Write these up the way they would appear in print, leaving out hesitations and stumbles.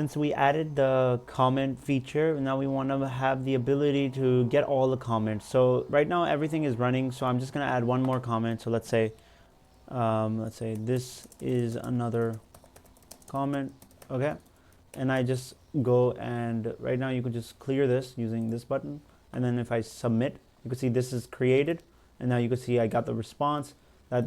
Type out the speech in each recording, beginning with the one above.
Since we added the comment feature, now we want to have the ability to get all the comments. So right now everything is running, so I'm just going to add one more comment. So let's say this is another comment, okay? And I just go, and right now you could just clear this using this button, and then if I submit, you can see this is created, and now you can see I got the response that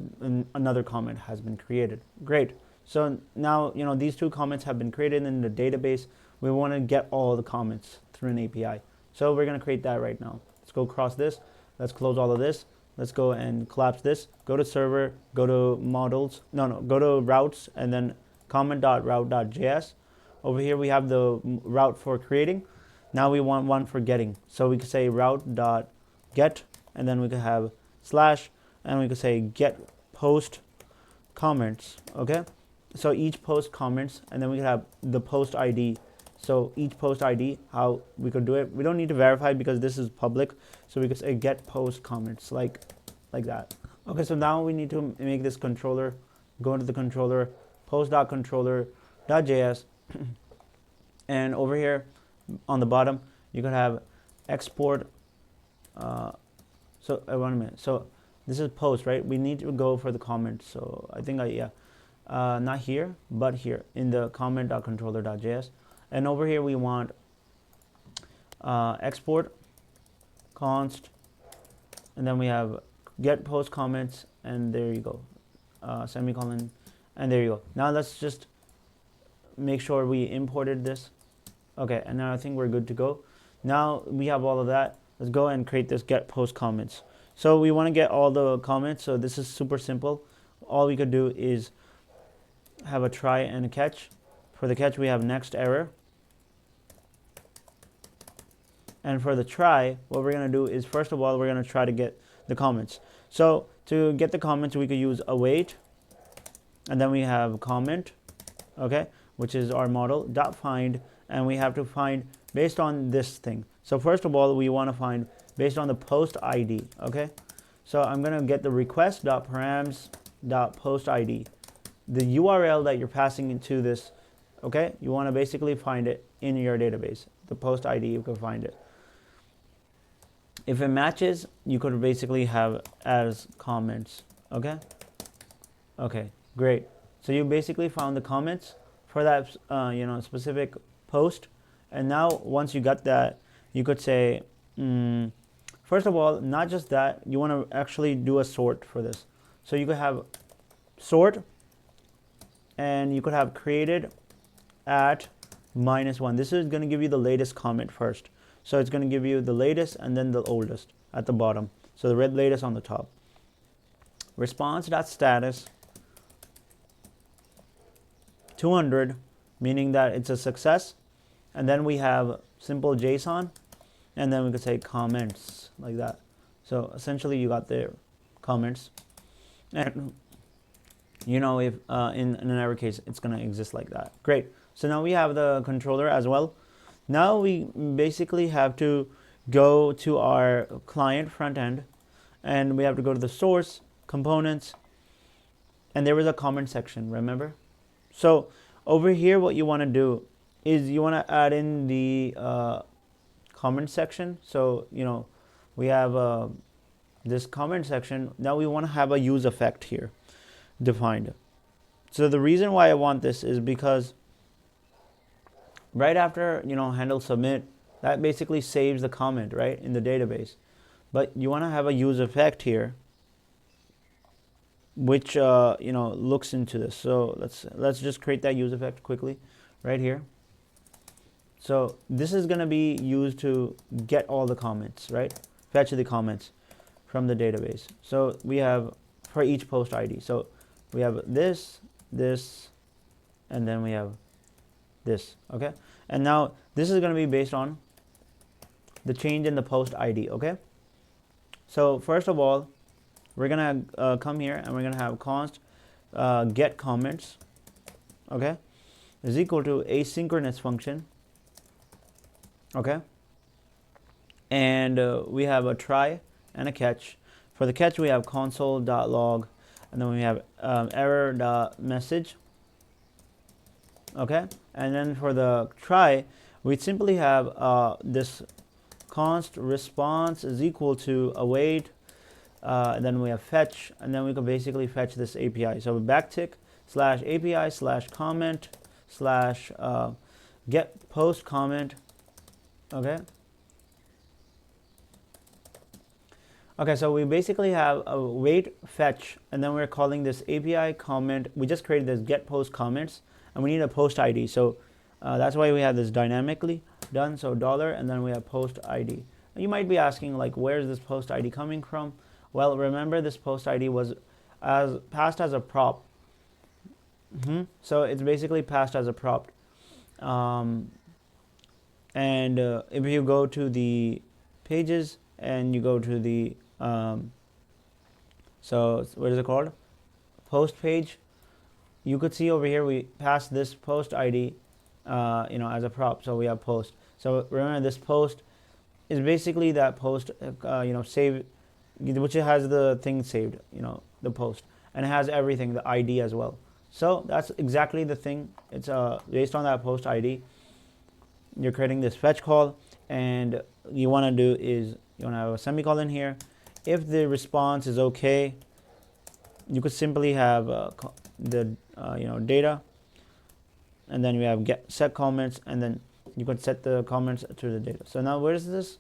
another comment has been created. Great. So now, these two comments have been created in the database. We want to get all the comments through an API. So we're going to create that right now. Let's go across this. Let's close all of this. Let's go and collapse this. Go to server, go to models. Go to routes, and then comment.route.js. Over here we have the route for creating. Now we want one for getting. So we could say route.get, and then we could have slash, and we could say get post comments, okay? So each post comments, and then we could have the post ID. So each post ID, how we could do it, we don't need to verify because this is public. So we could say get post comments like that. Okay, so now we need to make this controller. Go into the controller, post.controller.js, and over here on the bottom you could have export. So 1 minute. So this is post, right? We need to go for the comments. So I think not here, but here in the comment.controller.js. And over here we want export const, and then we have get post comments, and there you go, semicolon, and there you go. Now let's just make sure we imported this. Okay, and now I think we're good to go. Now we have all of that. Let's go and create this get post comments. So we want to get all the comments. So this is super simple. All we could do is have a try and a catch. For the catch we have next error. And for the try, what we're going to do is, first of all, we're going to try to get the comments. So to get the comments, we could use await, and then we have comment, okay, which is our model, dot find, and we have to find based on this thing. So first of all, we want to find based on the post ID, okay? So I'm going to get the request.params.post ID, the URL that you're passing into this, okay? You want to basically find it in your database. The post ID, you can find it. If it matches, you could basically have as comments, okay? Okay, great. So you basically found the comments for that specific post. And now once you got that, you could say, first of all, not just that, you want to actually do a sort for this. So you could have sort, and you could have created at -1. This is going to give you the latest comment first. So it's going to give you the latest and then the oldest at the bottom. So the red latest on the top. Response.status 200, meaning that it's a success. And then we have simple JSON, and then we could say comments like that. So essentially you got their comments. And if in an error case, it's going to exist like that. Great. So now we have the controller as well. Now we basically have to go to our client front end, and we have to go to the source, components, and there was a comment section, remember? So over here, what you want to do is you want to add in the comment section. So, we have this comment section. Now we want to have a use effect here defined. So the reason why I want this is because right after, handle submit, that basically saves the comment, right, in the database. But you want to have a use effect here, which, looks into this. So let's just create that use effect quickly right here. So this is going to be used to get all the comments, right? Fetch the comments from the database. So we have for each post ID. So we have this, and then we have this, okay? And now this is going to be based on the change in the post ID, okay? So first of all, we're going to come here, and we're going to have const get comments, okay, is equal to asynchronous function, okay? And we have a try and a catch. For the catch, we have console.log, and then we have error.message, okay? And then for the try, we simply have this const response is equal to await, and then we have fetch, and then we can basically fetch this API. So backtick slash API slash comment slash get post comment. Okay. Okay, so we basically have a wait fetch, and then we're calling this API comment. We just created this get post comments, and we need a post ID. So that's why we have this dynamically done. So dollar, and then we have post ID. You might be asking, like, where is this post ID coming from? Well, remember this post ID was passed as a prop. So it's basically passed as a prop. And if you go to the pages and you go to the so what is it called, post page, you could see over here we passed this post ID as a prop. So we have post. So remember, this post is basically that post save, which has the thing saved, the post, and it has everything, the ID as well. So that's exactly the thing. It's based on that post ID. You're creating this fetch call, and you want to do is you want to have a semicolon here. If the response is okay, you could simply have the data, and then we have get set comments, and then you could set the comments to the data. So now where is this?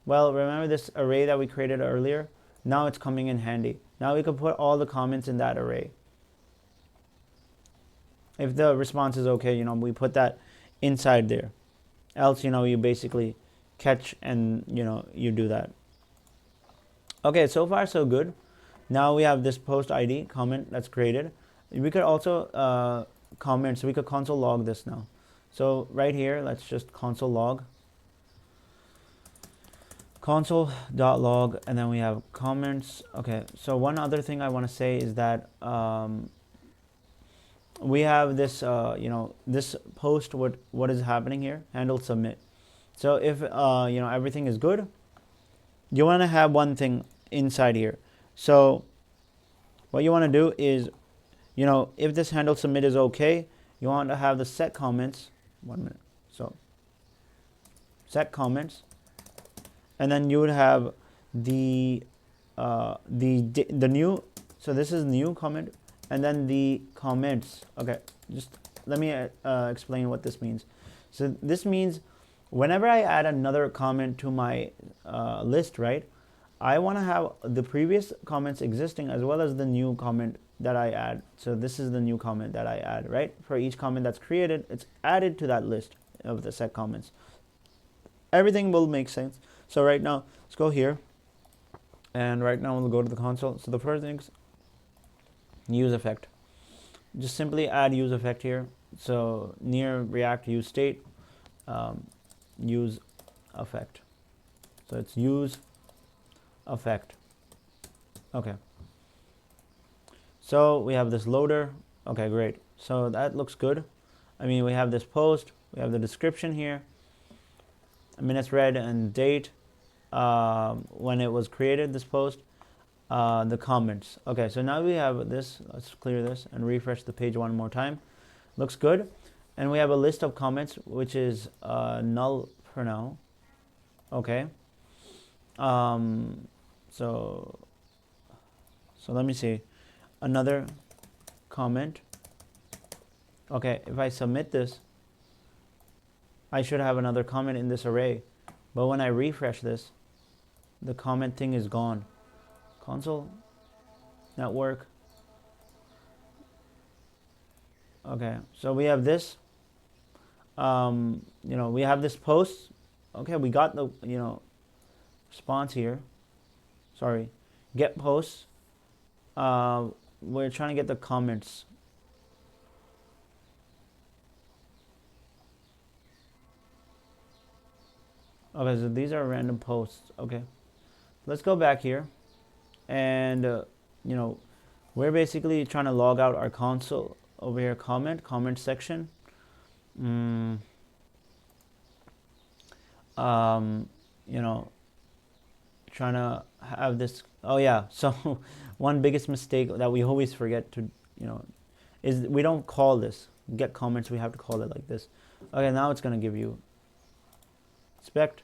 Well, remember this array that we created earlier? Now it's coming in handy. Now we can put all the comments in that array. If the response is okay, we put that inside there. Else, you basically catch and you do that. Okay, so far so good. Now we have this post ID comment that's created. We could also comment, so we could console log this now. So right here, let's just console log, console.log, and then we have comments. Okay, so one other thing I want to say is that we have this this post, what is happening here, handle submit. So if everything is good, you want to have one thing inside here. So what you want to do is, if this handle submit is okay, you want to have the set comments. 1 minute. So set comments, and then you would have the new. So this is new comment, and then the comments. Okay, just let me explain what this means. So this means whenever I add another comment to my list, right, I want to have the previous comments existing as well as the new comment that I add. So this is the new comment that I add, right? For each comment that's created, it's added to that list of the set comments. Everything will make sense. So right now, let's go here. And right now we'll go to the console. So the first thing is use effect. Just simply add use effect here. So near React use state, use effect. So it's use effect. Okay. So we have this loader. Okay, great. So that looks good. I mean, we have this post. We have the description here. Minutes read and date when it was created, this post. The comments. Okay, so now we have this. Let's clear this and refresh the page one more time. Looks good. And we have a list of comments, which is null for now. Okay. So let me see. Another comment. Okay, if I submit this, I should have another comment in this array. But when I refresh this, the comment thing is gone. Console, network. Okay, so we have this. We have this post. Okay, we got the response here. Sorry, get posts. We're trying to get the comments. Okay, so these are random posts. Okay, let's go back here, and we're basically trying to log out our console over here. Comment section. Trying to have this. Oh yeah, so one biggest mistake that we always forget to is we don't call this. get comments, we have to call it like this. Okay, now it's going to give you inspect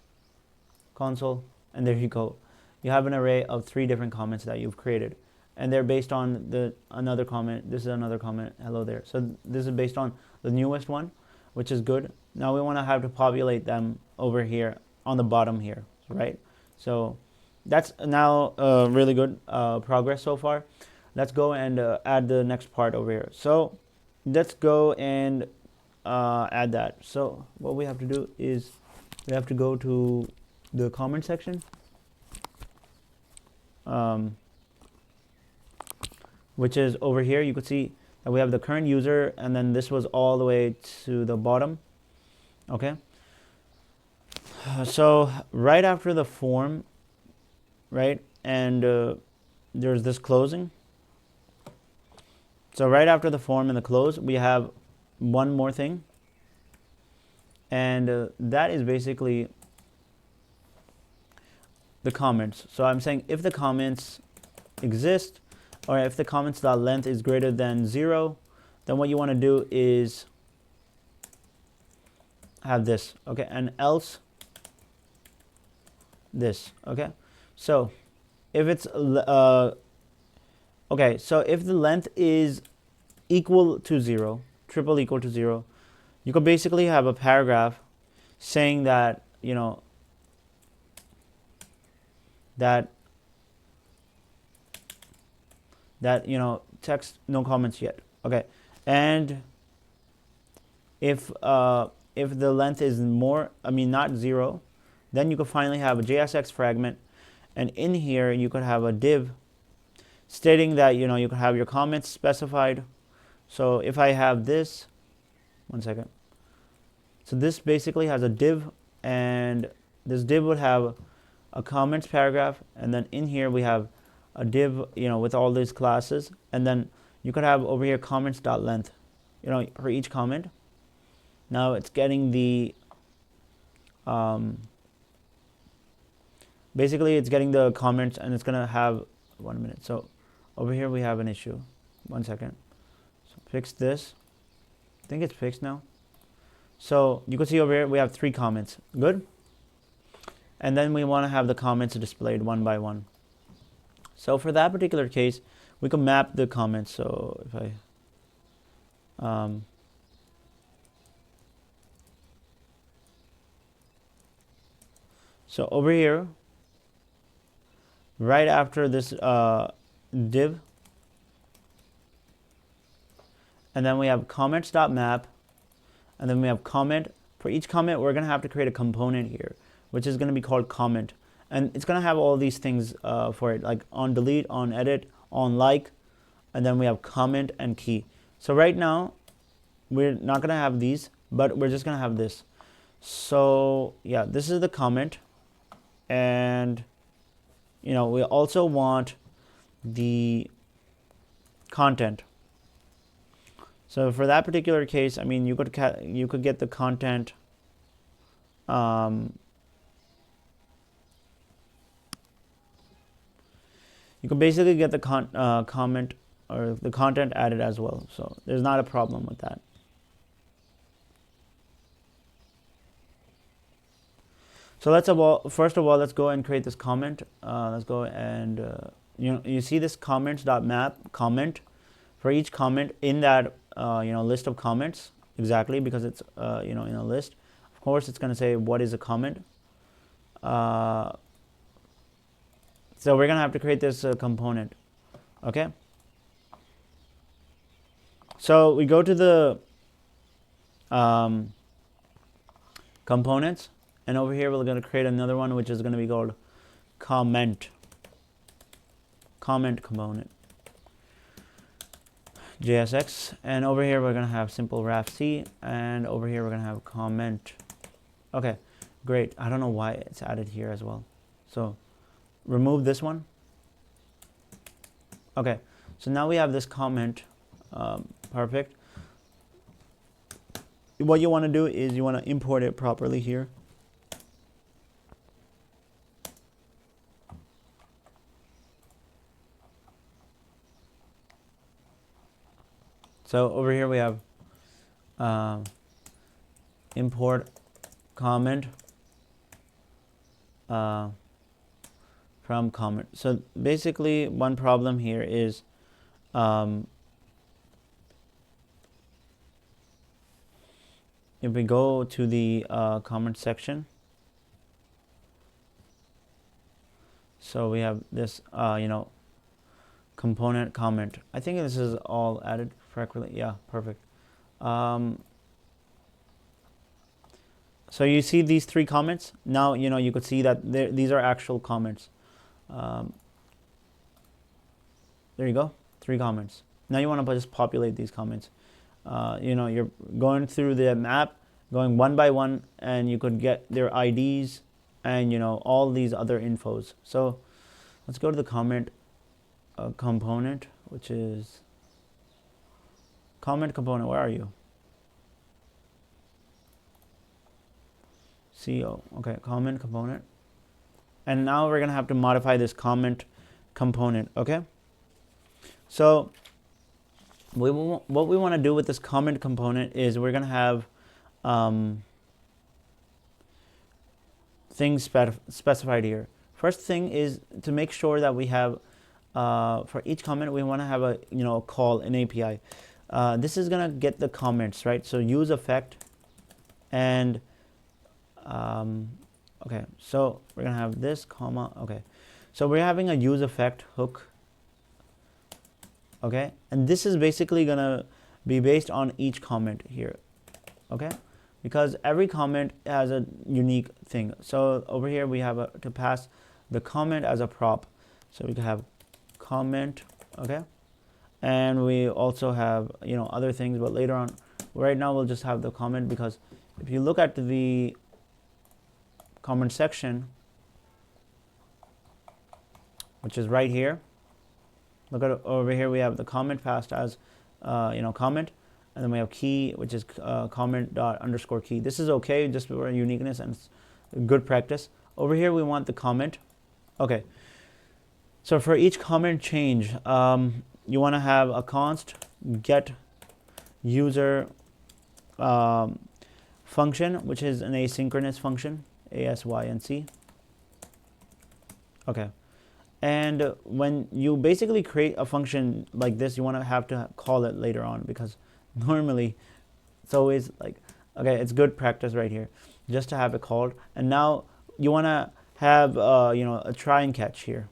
console, and there you go. You have an array of 3 different comments that you've created, and they're based on another comment. This is another comment, hello there. So this is based on the newest one, which is good. Now we want to have to populate them over here on the bottom here, right? So that's now really good progress so far. Let's go and add the next part over here. So let's go and add that. So what we have to do is we have to go to the comment section, which is over here. You could see that we have the current user, and then this was all the way to the bottom. Okay, so right after the form, right, and there's this closing. So right after the form and the close, we have one more thing, and that is basically the comments. So I'm saying if the comments exist, or if the comments.length is greater than 0, then what you want to do is have this, okay, and else this, okay. So if it's okay, so if the length is equal to 0, triple equal to 0, you could basically have a paragraph saying that, you know, that text no comments yet, okay. And if the length is more, not 0, then you could finally have a JSX fragment, and in here you could have a div stating that you could have your comments specified. So if I have this, one second, so this basically has a div, and this div would have a comments paragraph, and then in here we have a div with all these classes, and then you could have over here comments.length for each comment. Now it's getting the basically it's getting the comments, and it's gonna have 1 minute. So over here we have an issue. One second. So fix this. I think it's fixed now. So you can see over here we have 3 comments. Good. And then we want to have the comments displayed one by one. So for that particular case, we can map the comments. So if I so over here, right after this div, and then we have comments.map, and then we have comment. For each comment, we're going to have to create a component here, which is going to be called comment, and it's going to have all these things for it, like on delete, on edit, on like, and then we have comment and key. So right now we're not going to have these, but we're just going to have this. So yeah, this is the comment, and we also want the content. So for that particular case, you could get the content you could basically get the comment or the content added as well. So there's not a problem with that. So first of all, let's go and create this comment. Let's go and you see this comments.map comment for each comment in that list of comments, exactly, because it's in a list. Of course, it's going to say what is a comment. So we're going to have to create this component. Okay. So we go to the components, and over here we're going to create another one, which is going to be called comment component JSX, and over here we're going to have simple raf-c, and over here we're going to have comment. Okay, great. I don't know why it's added here as well. So remove this one. Okay, so now we have this comment. Perfect. What you want to do is you want to import it properly here. So over here we have import comment from comment. So basically one problem here is if we go to the comment section, so we have this component comment. I think this is all added correctly. Yeah, perfect. So you see these 3 comments. Now you could see that these are actual comments. There you go, 3 comments. Now you want to just populate these comments. You're going through the map, going one by one, and you could get their IDs and all these other infos. So let's go to the comment component, which is comment component. Where are you? CO. Okay, comment component. And now we're gonna have to modify this comment component. Okay. So what we want to do with this comment component is we're gonna have things specified here. First thing is to make sure that we have for each comment we want to have a call, an API. This is gonna get the comments, right? So use effect and okay, so we're gonna have this comma. Okay, so we're having a use effect hook. Okay, and this is basically gonna be based on each comment here. Okay, because every comment has a unique thing. So over here we have to pass the comment as a prop. So we can have comment. Okay, and we also have other things, but later on. Right now we'll just have the comment, because if you look at the comment section, which is right here, look at over here, we have the comment passed as comment, and then we have key, which is comment dot underscore key. This is okay, just for uniqueness, and it's good practice. Over here we want the comment. Okay, so for each comment change, you want to have a const get user function, which is an asynchronous function, ASYNC. Okay, and when you basically create a function like this, you want to have to call it later on, because normally it's always like, okay, it's good practice right here just to have it called. And now you want to have a try and catch here.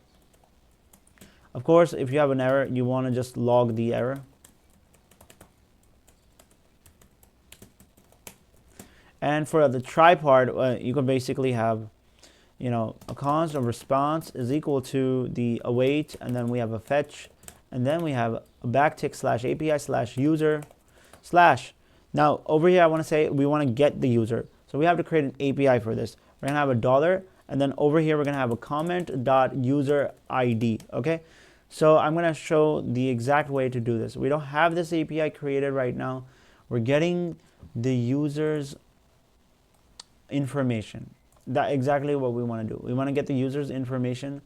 Of course, if you have an error, you want to just log the error. And for the try part, you can basically have a const of response is equal to the await, and then we have a fetch, and then we have a backtick slash API slash user slash. Now over here I want to say we want to get the user, so we have to create an API for this. We're gonna have a $, and then over here we're gonna have a comment dot user ID. Okay, so I'm gonna show the exact way to do this. We don't have this API created right now. We're getting the user's information. That's exactly what we want to do. We want to get the user's information,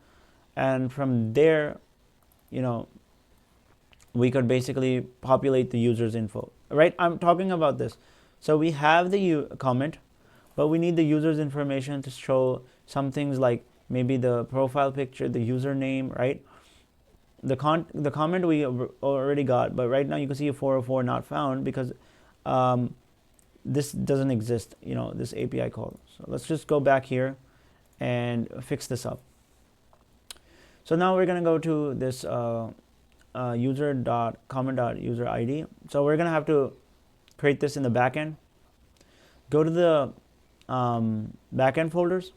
and from there we could basically populate the user's info, right? I'm talking about this. So we have the comment, but we need the user's information to show some things like maybe the profile picture, the username, right? The comment we already got, but right now you can see a 404 not found, because this doesn't exist, this API call. So let's just go back here and fix this up. So now we're going to go to this user.comment.user ID. So we're going to have to create this in the backend. Go to the backend folders,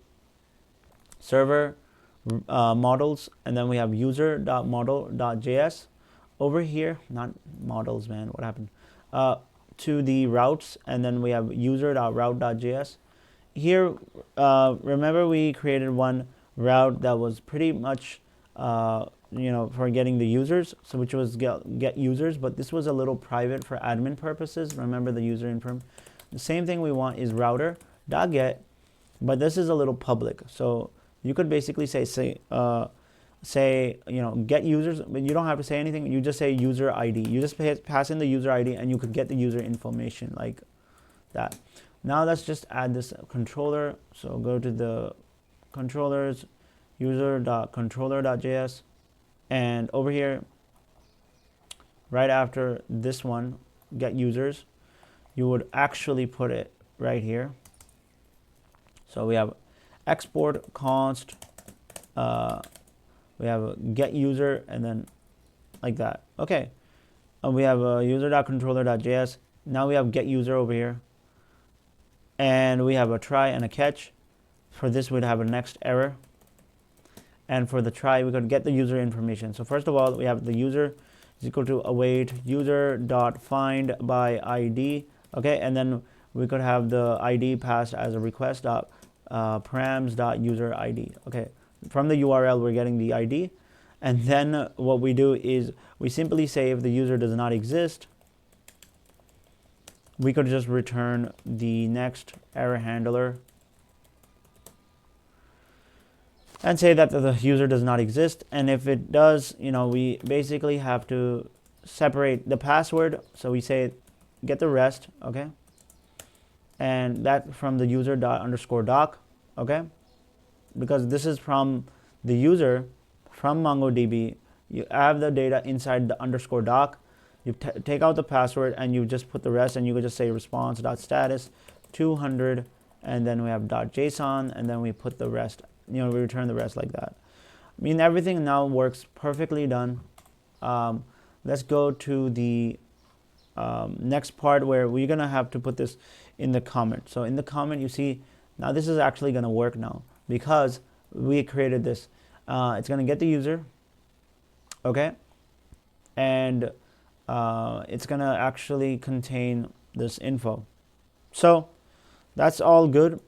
server, models, and then we have user.model.js. Over here, not models, man, what happened? To the routes, and then we have user.route.js. Here, remember we created one route that was pretty much for getting the users, so which was get users, but this was a little private for admin purposes. Remember the user info. The same thing we want is router.get, but this is a little public, so you could basically say say, get users, but you don't have to say anything. You just say user ID. You just pass in the user ID and you could get the user information like that. Now let's just add this controller. So go to the controllers, user.controller.js, and over here, right after this one, get users, you would actually put it right here. So we have export const, we have a get user, and then like that. Okay, we have a user.controller.js. Now we have get user over here, and we have a try and a catch. For this, we'd have a next error, and for the try, we could get the user information. So first of all, we have the user is equal to await user.find by ID. Okay, and then we could have the ID passed as a request params.user ID. Okay, from the URL we're getting the ID, and then what we do is we simply say if the user does not exist, we could just return the next error handler and say that the user does not exist. And if it does, we basically have to separate the password. So we say get the rest, okay, and that from the user._doc, okay, because this is from the user from MongoDB. You have the data inside the _doc. You take out the password and you just put the rest, and you could just say response.status 200, and then we have .json, and then we put the rest, we return the rest like that. I mean, everything now works perfectly done. Let's go to the next part where we're gonna have to put this in the comment. So in the comment, you see now this is actually gonna work now because we created this. It's gonna get the user, okay, and it's gonna actually contain this info. So that's all good.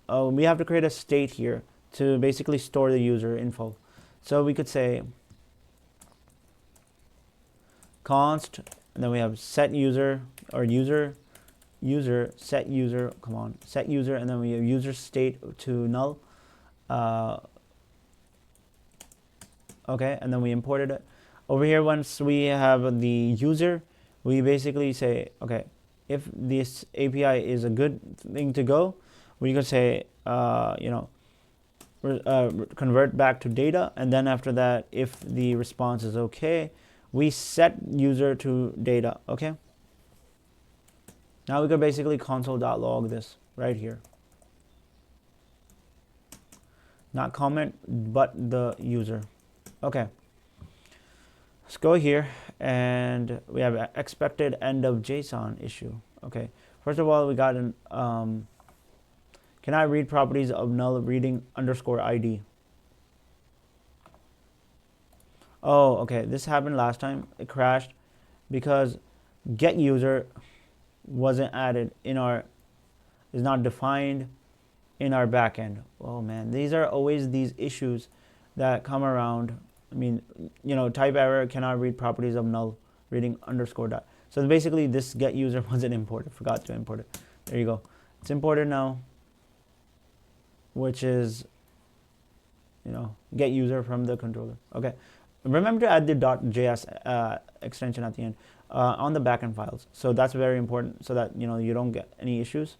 We have to create a state here to basically store the user info. So we could say const, and then we have set user or user set user, set user, and then we have user state to null. Okay, and then we imported it. Over here, once we have the user, we basically say, okay, if this API is a good thing to go, we could say, convert back to data, and then after that, if the response is okay, we set user to data, okay? Now we could basically console.log this right here. Not comment, but the user. Okay. Let's go here, and we have expected end of JSON issue. Okay. First of all, we got an can I read properties of null reading _ID? Oh, okay. This happened last time. It crashed because get user wasn't added in our, is not defined in our backend. Oh man, these are always these issues that come around. I mean, type error, cannot read properties of null reading _dot. So basically this get user wasn't imported, forgot to import it. There you go. It's imported now, which is, get user from the controller. Okay. Remember to add the .js extension at the end on the backend files. So that's very important so that, you don't get any issues.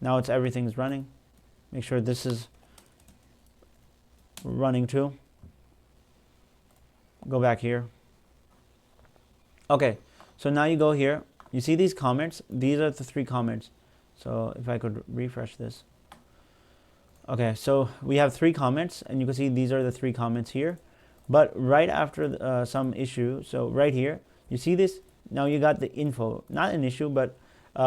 Now everything's running. Make sure this is running too. Go back here. Okay. So now you go here. You see these comments? These are the 3 comments. So if I could refresh this. Okay, so we have 3 comments, and you can see these are the 3 comments here. But right after some issue, so right here, you see this? Now you got the info, not an issue, but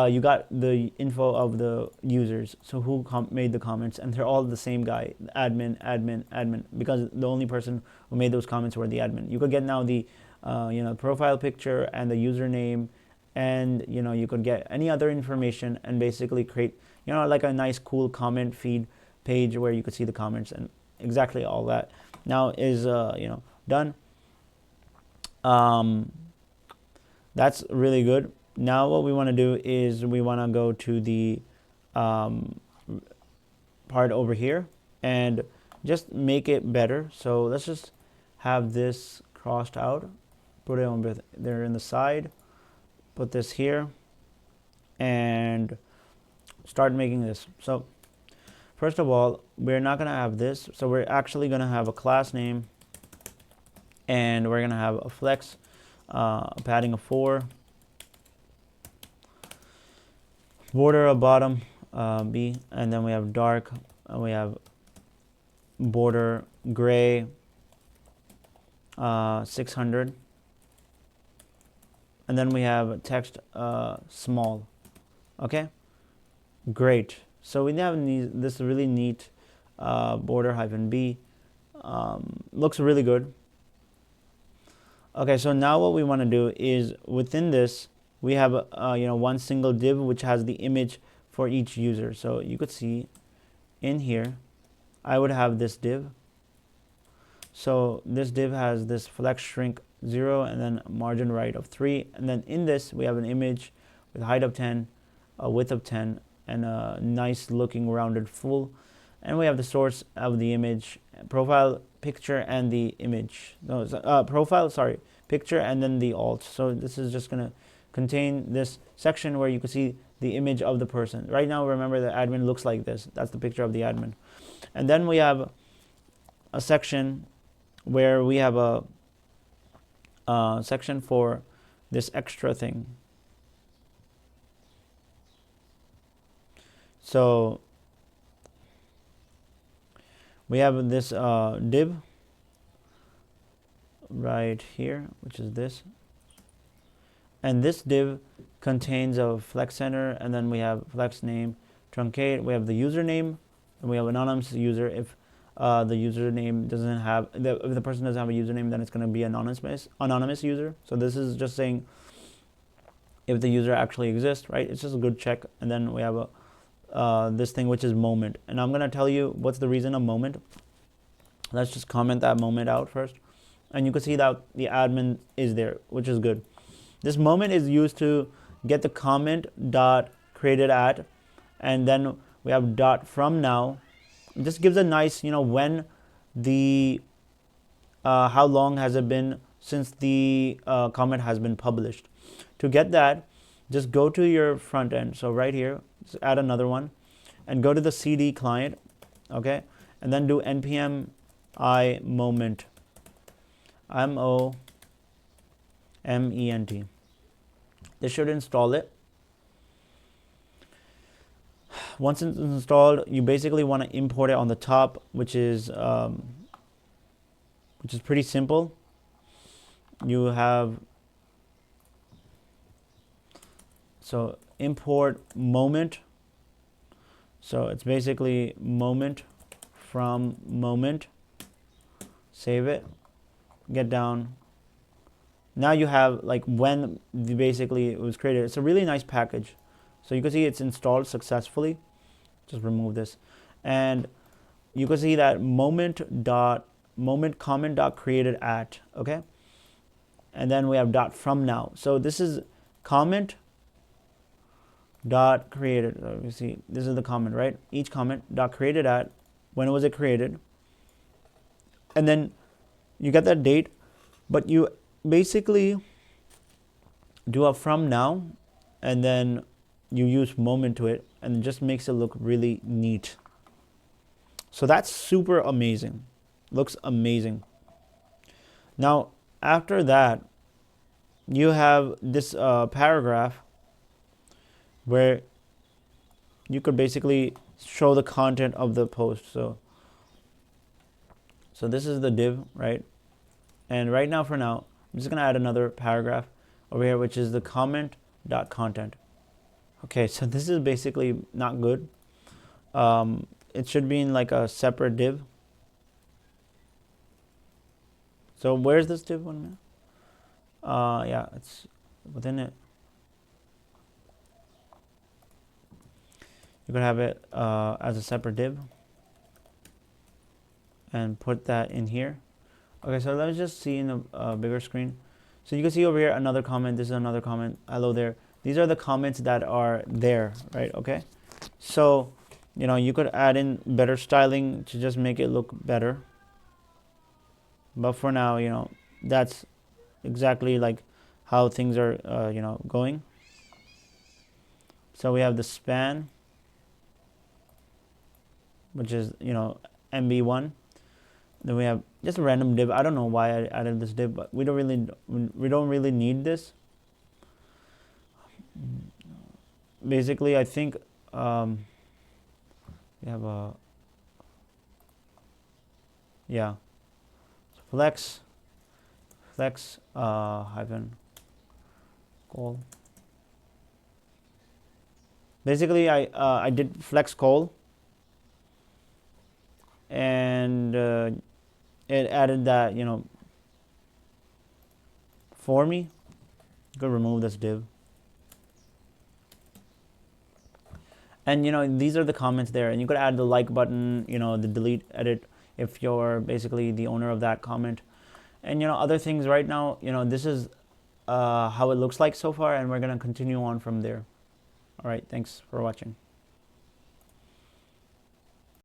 you got the info of the users. So who made the comments, and they're all the same guy, admin, admin, admin, because the only person who made those comments were the admin. You could get now the profile picture and the username, and you could get any other information and basically create like a nice cool comment feed page where you could see the comments and exactly all that now is done. That's really good. Now what we want to do is we want to go to the part over here and just make it better. So let's just have this crossed out, put it on with there in the side, put this here, and start making this. So first of all, we're not going to have this, so we're actually going to have a class name, and we're going to have a flex, padding of 4, border of bottom B, and then we have dark, and we have border gray 600, and then we have text small. Okay, great. So we have this really neat border -B. Looks really good. Okay, so now what we want to do is within this we have one single div which has the image for each user. So you could see in here I would have this div. So this div has this flex shrink 0 and then margin right of 3, and then in this we have an image with height of 10, a width of 10, and a nice looking rounded full, and we have the source of the image, profile picture, and the image. No, profile, sorry, picture, and then the alt. So this is just gonna contain this section where you can see the image of the person. Right now, remember, the admin looks like this. That's the picture of the admin. And then we have a section where we have a section for this extra thing. So we have this div right here, which is this, and this div contains a flex center, and then we have flex name, truncate, we have the username, and we have anonymous user. If the username doesn't have, if the person doesn't have a username, then it's going to be anonymous user. So this is just saying if the user actually exists, right? It's just a good check. And then we have a this thing which is moment, and I'm going to tell you what's the reason of moment. Let's just comment that moment out first, and you can see that the admin is there, which is good. This moment is used to get the comment dot created at, and then we have dot from now. It just gives a nice, when the how long has it been since the comment has been published. To get that, just go to your front end. So right here, just add another one, and go to the CD client, okay, and then do npm I moment, moment. This should install it. Once it's installed, you basically want to import it on the top, which is pretty simple. You have, so import moment. So it's basically moment from moment. Save it, get down. Now you have like when basically it was created. It's a really nice package. So you can see it's installed successfully. Just remove this, and you can see that moment comment dot created at, okay, and then we have dot from now. So this is comment dot created. So you see this is the comment, right? Each comment dot created at, when was it created, and then you get that date, but you basically do a from now, and then you use moment to it, and it just makes it look really neat. So that's super amazing. Looks amazing. Now after that, you have this paragraph where you could basically show the content of the post. So this is the div, right? And right now, for now, I'm just gonna add another paragraph over here, which is the comment dot content. Okay, so this is basically not good. It should be in like a separate div. So where's this div one? Yeah, it's within it. You could have it as a separate div and put that in here. Okay, so let's just see in a bigger screen. So you can see over here another comment. This is another comment. Hello there. These are the comments that are there, right? Okay, so you could add in better styling to just make it look better. But for now, you know, that's exactly like how things are, you know, going. So we have the span, which is, you know, MB1. Then we have just a random div. I don't know why I added this div, but we don't really need this. Basically, I think we have a flex hyphen call. Basically, I did flex call, and it added that, you know, for me. You could remove this div. And you know, these are the comments there, and you could add the like button, you know, the delete edit if you're basically the owner of that comment, and you know, other things. Right now, you know, this is how it looks like so far, and we're gonna continue on from there. All right, thanks for watching.